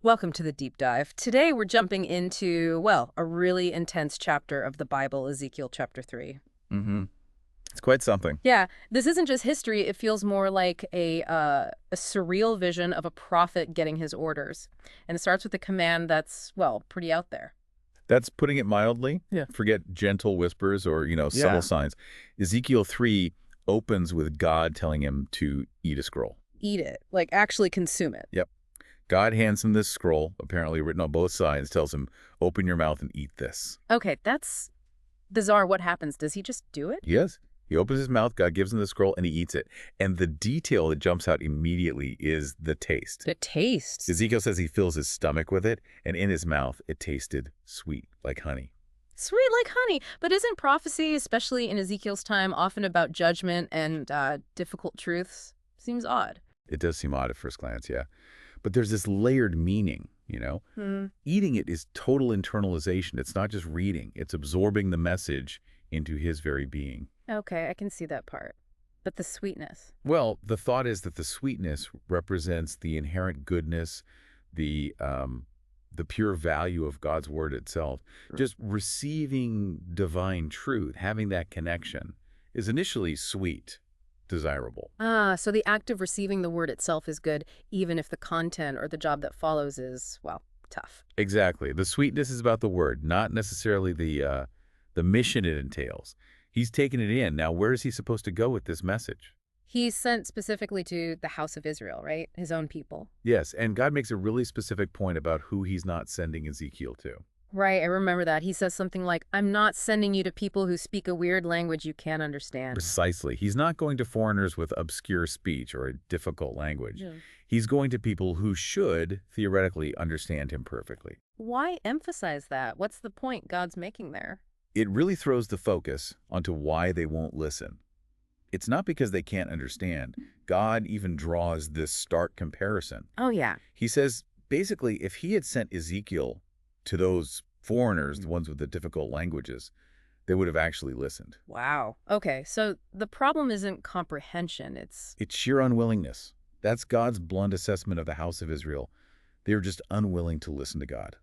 Welcome to the deep dive. Today we're jumping into, well, a really intense chapter of the Bible, Ezekiel chapter 3. Mm-hmm. It's quite something. Yeah, this isn't just history, it feels more like a surreal vision of a prophet getting his orders. And it starts with a command that's, well, pretty out there. That's putting it mildly. Yeah. Forget gentle whispers or, subtle Yeah. signs. Ezekiel 3 opens with God telling him to eat a scroll. Eat it, like actually consume it. Yep. God hands him this scroll, apparently written on both sides, tells him, open your mouth and eat this. Okay, that's bizarre. What happens? Does he just do it? Yes. He opens his mouth, God gives him the scroll, and he eats it. And the detail that jumps out immediately is the taste. The taste. Ezekiel says he fills his stomach with it, and in his mouth, it tasted sweet, like honey. Sweet like honey. But isn't prophecy, especially in Ezekiel's time, often about judgment and difficult truths? Seems odd. It does seem odd at first glance, yeah. But there's this layered meaning. Eating it is total internalization. It's not just reading. It's absorbing the message into his very being. Okay, I can see that part. But the sweetness. Well, the thought is that the sweetness represents the inherent goodness, the pure value of God's word itself. Just receiving divine truth, having that connection, is initially sweet, desirable. Ah, so the act of receiving the word itself is good, even if the content or the job that follows is, well, tough. Exactly. The sweetness is about the word, not necessarily the mission it entails. He's taken it in. Now, where is he supposed to go with this message? He's sent specifically to the house of Israel, right? His own people. Yes, and God makes a really specific point about who he's not sending Ezekiel to. Right, I remember that. He says something like, I'm not sending you to people who speak a weird language you can't understand. Precisely. He's not going to foreigners with obscure speech or a difficult language. Yeah. He's going to people who should, theoretically, understand him perfectly. Why emphasize that? What's the point God's making there? It really throws the focus onto why they won't listen. It's not because they can't understand. God even draws this stark comparison. Oh, yeah. He says, basically, if he had sent Ezekiel to those foreigners, the ones with the difficult languages, they would have actually listened. Wow. Okay, so the problem isn't comprehension, It's sheer unwillingness. That's God's blunt assessment of the house of Israel. They are just unwilling to listen to God.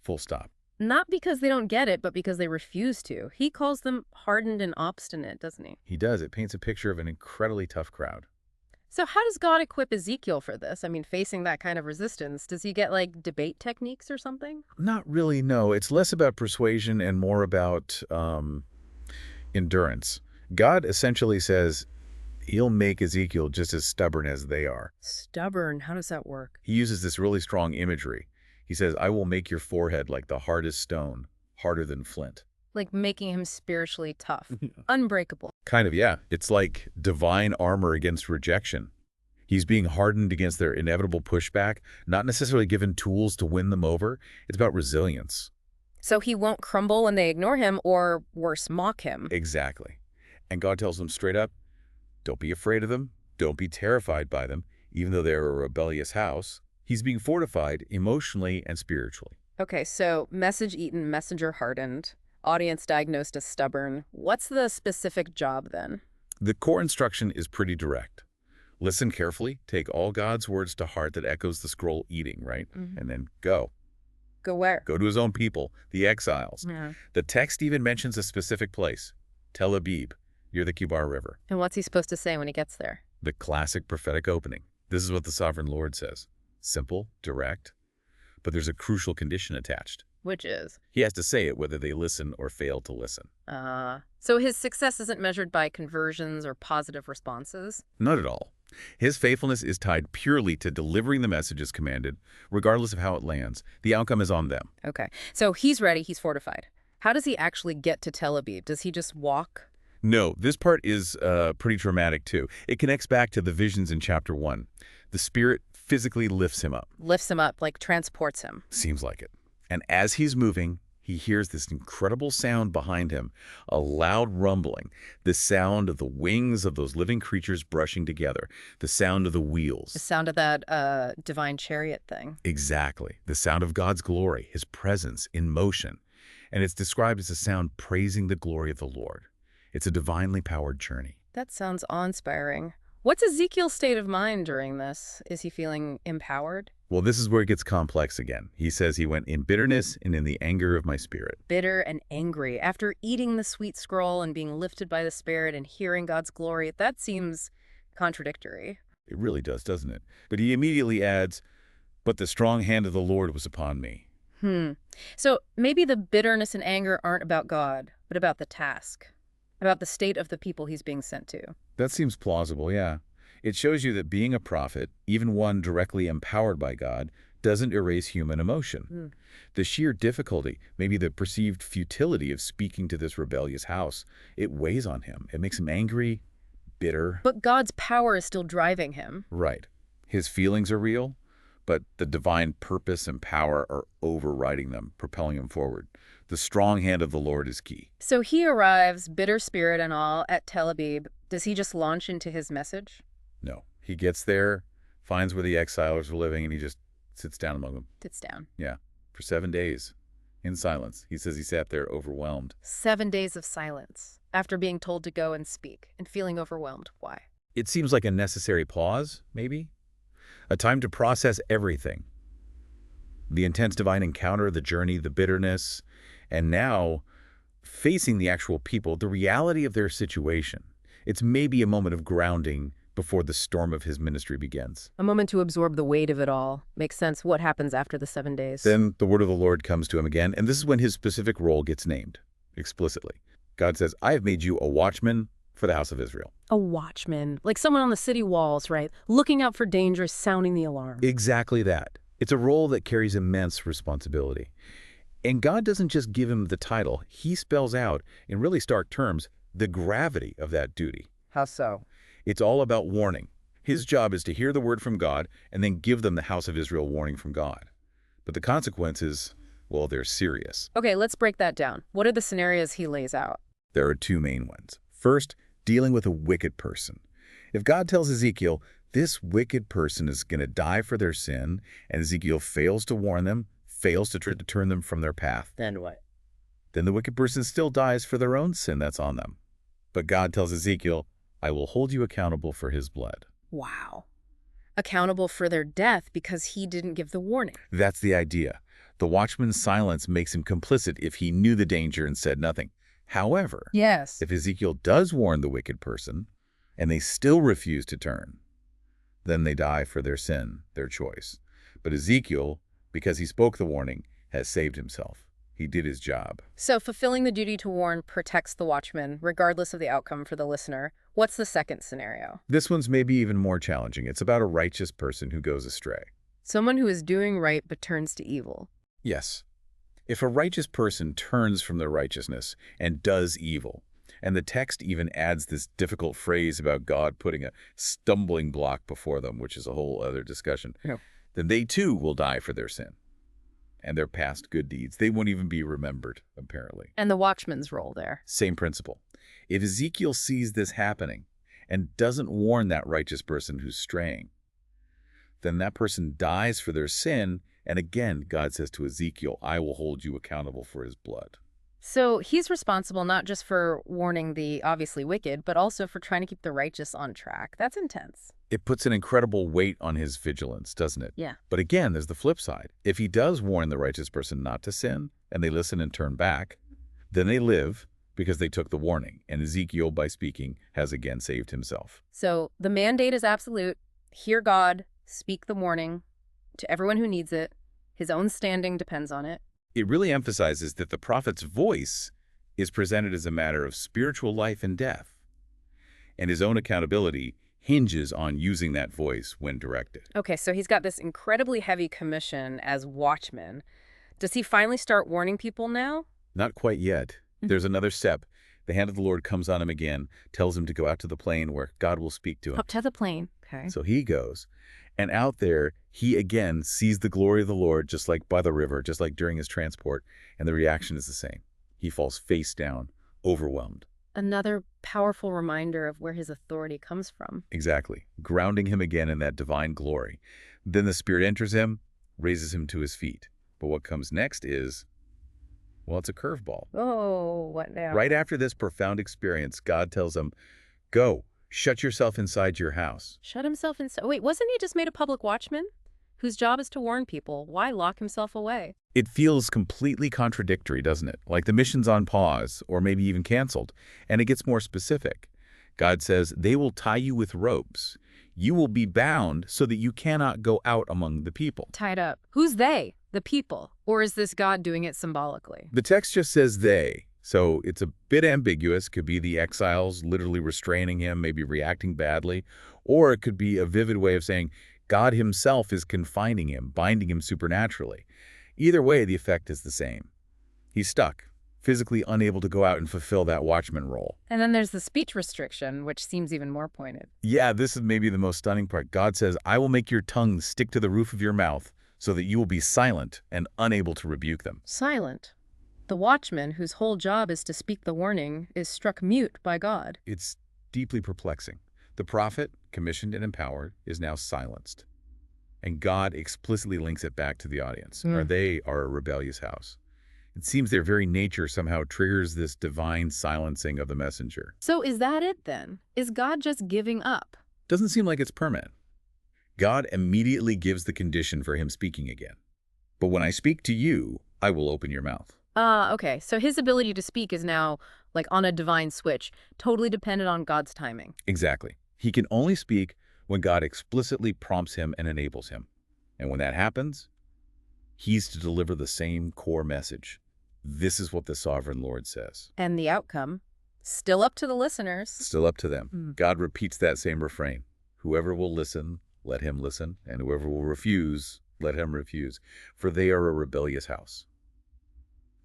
Full stop. not because they don't get it, but because they refuse to. He calls them hardened and obstinate, doesn't he? He does. It paints a picture of an incredibly tough crowd. So how does God equip Ezekiel for this? I mean, facing that kind of resistance, does he get, like, debate techniques or something? Not really, no. It's less about persuasion and more about endurance. God essentially says he'll make Ezekiel just as stubborn as they are. Stubborn. How does that work? He uses this really strong imagery. He says, I will make your forehead like the hardest stone, harder than flint. Like making him spiritually tough. Unbreakable. Kind of, yeah. It's like divine armor against rejection. He's being hardened against their inevitable pushback, not necessarily given tools to win them over. It's about resilience. So he won't crumble when they ignore him or, worse, mock him. Exactly. And God tells them straight up, don't be afraid of them. Don't be terrified by them, even though they're a rebellious house. He's being fortified emotionally and spiritually. Okay, so message eaten, messenger hardened, audience diagnosed as stubborn. What's the specific job then? The core instruction is pretty direct. Listen carefully, take all God's words to heart that echoes the scroll eating, right? And then go. Go where? Go to his own people, the exiles. Yeah. The text even mentions a specific place, Tel Aviv, near the Kibar River. And what's he supposed to say when he gets there? The classic prophetic opening. This is what the sovereign Lord says. Simple, direct, but there's a crucial condition attached. Which is? He has to say it whether they listen or fail to listen. So his success isn't measured by conversions or positive responses? Not at all. His faithfulness is tied purely to delivering the message as commanded, regardless of how it lands. The outcome is on them. Okay, so he's ready, he's fortified. How does he actually get to Tel Aviv? Does he just walk? No, this part is pretty dramatic too. It connects back to the visions in chapter 1. The Spirit physically lifts him up. Lifts him up, like transports him. Seems like it. And as he's moving, he hears this incredible sound behind him, a loud rumbling, the sound of the wings of those living creatures brushing together, the sound of the wheels. The sound of that divine chariot thing. Exactly. The sound of God's glory, his presence in motion. And it's described as a sound praising the glory of the Lord. It's a divinely powered journey. That sounds awe-inspiring. What's Ezekiel's state of mind during this? Is he feeling empowered? Well, this is where it gets complex again. He says he went in bitterness and in the anger of my spirit. Bitter and angry. After eating the sweet scroll and being lifted by the Spirit and hearing God's glory, that seems contradictory. It really does, doesn't it? But he immediately adds, but the strong hand of the Lord was upon me. So maybe the bitterness and anger aren't about God, but about the task, about the state of the people he's being sent to. That seems plausible, yeah. It shows you that being a prophet, even one directly empowered by God, doesn't erase human emotion. The sheer difficulty, maybe the perceived futility of speaking to this rebellious house, it weighs on him. It makes him angry, bitter. But God's power is still driving him. Right. His feelings are real, but the divine purpose and power are overriding them, propelling him forward. The strong hand of the Lord is key. So he arrives, bitter spirit and all, at Tel Aviv. Does he just launch into his message? No. He gets there, finds where the exiles were living, and he just sits down among them. Sits down. Yeah. For 7 days. In silence. He says he sat there overwhelmed. 7 days of silence after being told to go and speak and feeling overwhelmed. Why? It seems like a necessary pause, maybe? A time to process everything. The intense divine encounter, the journey, the bitterness, and now facing the actual people, the reality of their situation. It's maybe a moment of grounding before the storm of his ministry begins. A moment to absorb the weight of it all. Makes sense. What happens after the 7 days? Then the word of the Lord comes to him again, and this is when his specific role gets named, explicitly. God says, I have made you a watchman for the house of Israel. A watchman. Like someone on the city walls, right? Looking out for danger, sounding the alarm. Exactly that. It's a role that carries immense responsibility. And God doesn't just give him the title. He spells out, in really stark terms, the gravity of that duty. How so? It's all about warning. His job is to hear the word from God and then give them the house of Israel warning from God. But the consequences, well, they're serious. Okay, let's break that down. What are the scenarios he lays out? There are two main ones. First, dealing with a wicked person. If God tells Ezekiel, this wicked person is going to die for their sin, and Ezekiel fails to warn them, fails to try to turn them from their path, Then what? then the wicked person still dies for their own sin that's on them. But God tells Ezekiel, I will hold you accountable for his blood. Wow. Accountable for their death because he didn't give the warning. That's the idea. The watchman's silence makes him complicit if he knew the danger and said nothing. However, Yes. if Ezekiel does warn the wicked person, and they still refuse to turn, then they die for their sin, their choice. But Ezekiel, because he spoke the warning, has saved himself. He did his job. So fulfilling the duty to warn protects the watchman, regardless of the outcome for the listener. What's the second scenario? This one's maybe even more challenging. It's about a righteous person who goes astray. Someone who is doing right but turns to evil. Yes. If a righteous person turns from their righteousness and does evil, and the text even adds this difficult phrase about God putting a stumbling block before them, which is a whole other discussion, then they too will die for their sin and their past good deeds. They won't even be remembered, apparently. And the watchman's role there. Same principle. If Ezekiel sees this happening and doesn't warn that righteous person who's straying, then that person dies for their sin, and again, God says to Ezekiel, I will hold you accountable for his blood. So he's responsible not just for warning the obviously wicked, but also for trying to keep the righteous on track. That's intense. It puts an incredible weight on his vigilance, doesn't it? Yeah. But again, there's the flip side. If he does warn the righteous person not to sin, and they listen and turn back, then they live because they took the warning, and Ezekiel, by speaking, has again saved himself. So the mandate is absolute. Hear God, speak the warning to everyone who needs it. His own standing depends on it. It really emphasizes that the prophet's voice is presented as a matter of spiritual life and death, and his own accountability hinges on using that voice when directed. Okay, so he's got this incredibly heavy commission as watchman. Does he finally start warning people now? Not quite yet. There's another step. The hand of the Lord comes on him again, tells him to go out to the plain where God will speak to him. Up to the plain. Okay. So he goes. And out there, he again sees the glory of the Lord, just like by the river, just like during his transport. And the reaction is the same. He falls face down, overwhelmed. Another powerful reminder of where his authority comes from. Exactly. Grounding him again in that divine glory. Then the Spirit enters him, raises him to his feet. But what comes next is, well, it's a curveball. Oh, what now? Right after this profound experience, God tells him, go, shut yourself inside your house. Shut himself inside. Wait, wasn't he just made a public watchman? whose job is to warn people. Why lock himself away? It feels completely contradictory, doesn't it? Like the mission's on pause, or maybe even canceled. And it gets more specific. God says, they will tie you with ropes. You will be bound so that you cannot go out among the people. Tied up. Who's they? The people? Or is this God doing it symbolically? The text just says they, so it's a bit ambiguous. Could be the exiles literally restraining him, maybe reacting badly, or it could be a vivid way of saying God himself is confining him, binding him supernaturally. Either way, the effect is the same. He's stuck, physically unable to go out and fulfill that watchman role. And then there's the speech restriction, which seems even more pointed. Yeah, this is maybe the most stunning part. God says, I will make your tongue stick to the roof of your mouth so that you will be silent and unable to rebuke them. Silent. The watchman, whose whole job is to speak the warning, is struck mute by God. It's deeply perplexing. The prophet, commissioned and empowered, is now silenced. And God explicitly links it back to the audience, or they are a rebellious house. It seems their very nature somehow triggers this divine silencing of the messenger. So is that it then? Is God just giving up? Doesn't seem like it's permanent. God immediately gives the condition for him speaking again. But when I speak to you, I will open your mouth. Okay. So his ability to speak is now like on a divine switch, totally dependent on God's timing. Exactly. He can only speak when God explicitly prompts him and enables him. And when that happens, he's to deliver the same core message. This is what the sovereign Lord says. And the outcome? Still up to the listeners. Still up to them. God repeats that same refrain. Whoever will listen, let him listen, and whoever will refuse, let him refuse, for they are a rebellious house.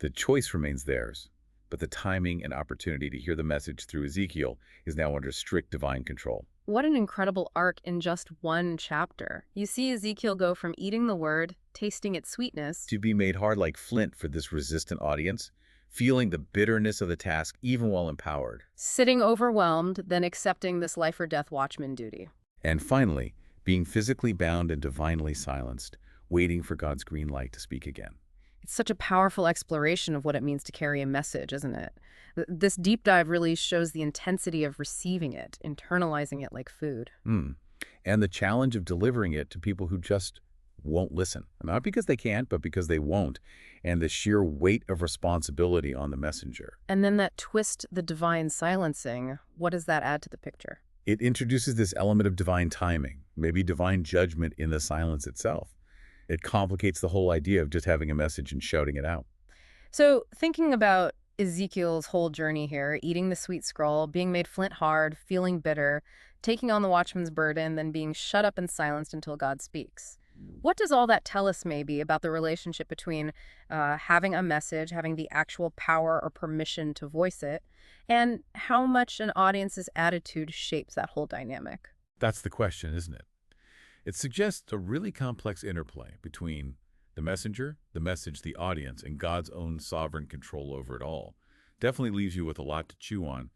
The choice remains theirs, but the timing and opportunity to hear the message through Ezekiel is now under strict divine control. What an incredible arc in just one chapter. You see Ezekiel go from eating the word, tasting its sweetness, To be made hard like flint for this resistant audience, feeling the bitterness of the task even while empowered. sitting overwhelmed, then accepting this life or death watchman duty. And finally, being physically bound and divinely silenced, waiting for God's green light to speak again. It's such a powerful exploration of what it means to carry a message, isn't it? This deep dive really shows the intensity of receiving it, internalizing it like food. And the challenge of delivering it to people who just won't listen. Not because they can't, but because they won't. And the sheer weight of responsibility on the messenger. And then that twist, the divine silencing, what does that add to the picture? It introduces this element of divine timing, maybe divine judgment in the silence itself. It complicates the whole idea of just having a message and shouting it out. So thinking about Ezekiel's whole journey here, eating the sweet scroll, being made flint hard, feeling bitter, taking on the watchman's burden, then being shut up and silenced until God speaks. What does all that tell us maybe about the relationship between having a message, having the actual power or permission to voice it, and how much an audience's attitude shapes that whole dynamic? That's the question, isn't it? It suggests a really complex interplay between the messenger, the message, the audience, and God's own sovereign control over it all. Definitely leaves you with a lot to chew on